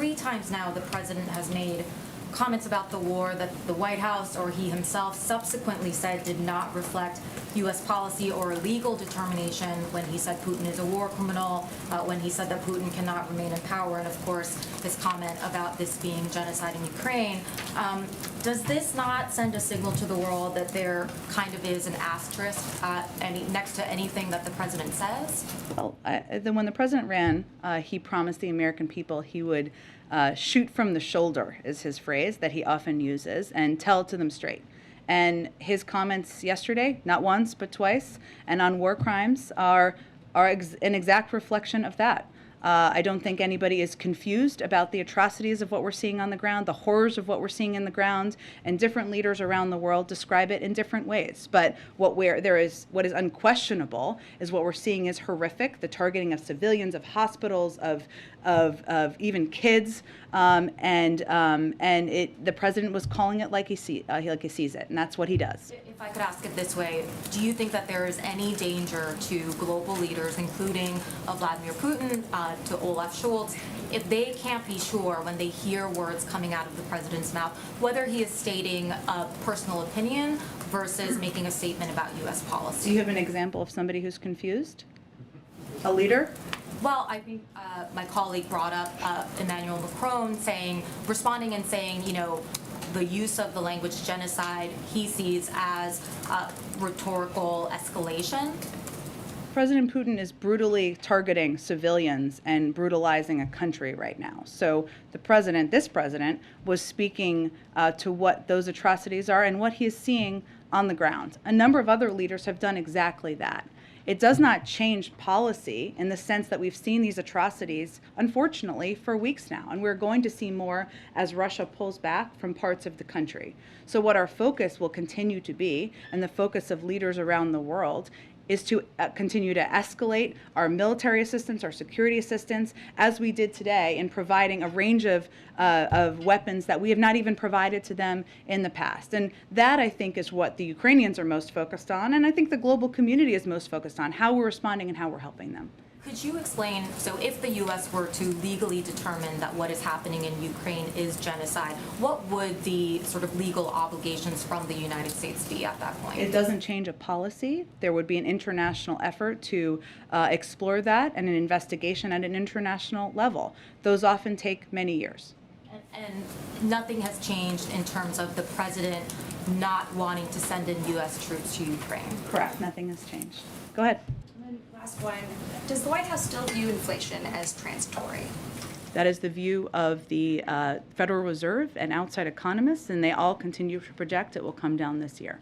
3 times now the president has made comments about the war that the White House or he himself subsequently said did not reflect U.S. policy or legal determination, when he said Putin is a war criminal, when he said that Putin cannot remain in power, and of course his comment about this being genocide in Ukraine. Does this not send a signal to the world that there kind of is an asterisk next to anything that the president says? Well, when the president ran, he promised the American people he would shoot from the shoulder, is his phrase that he often uses, and tell it to them straight. And his comments yesterday, not once but twice, and on war crimes are an exact reflection of that. I don't think anybody is confused about the atrocities of what we're seeing on the ground, the horrors of what we're seeing in the ground, and different leaders around the world describe it in different ways. But what is unquestionable is what we're seeing is horrific: the targeting of civilians, of hospitals, of even kids, the president was calling it like he sees it, and that's what he does. If I could ask it this way, do you think that there is any danger to global leaders, including Vladimir Putin, to Olaf Scholz, if they can't be sure when they hear words coming out of the president's mouth, whether he is stating a personal opinion versus making a statement about U.S. policy? Do you have an example of somebody who's confused? A leader? Well, I think my colleague brought up Emmanuel Macron responding and saying, the use of the language genocide he sees as rhetorical escalation. President Putin is brutally targeting civilians and brutalizing a country right now. So this president, was speaking to what those atrocities are and what he is seeing on the ground. A number of other leaders have done exactly that. It does not change policy in the sense that we've seen these atrocities, unfortunately, for weeks now, and we're going to see more as Russia pulls back from parts of the country. So what our focus will continue to be, and the focus of leaders around the world, is to continue to escalate our military assistance, our security assistance, as we did today, in providing a range of weapons that we have not even provided to them in the past. And that, I think, is what the Ukrainians are most focused on, and I think the global community is most focused on, how we're responding and how we're helping them. Could you explain, so if the U.S. were to legally determine that what is happening in Ukraine is genocide, what would the sort of legal obligations from the United States be at that point? It doesn't change a policy. There would be an international effort to explore that, and an investigation at an international level. Those often take many years. And nothing has changed in terms of the president not wanting to send in U.S. troops to Ukraine? Correct. Nothing has changed. Go ahead. Last one. Does the White House still view inflation as transitory? That is the view of the Federal Reserve and outside economists, and they all continue to project it will come down this year.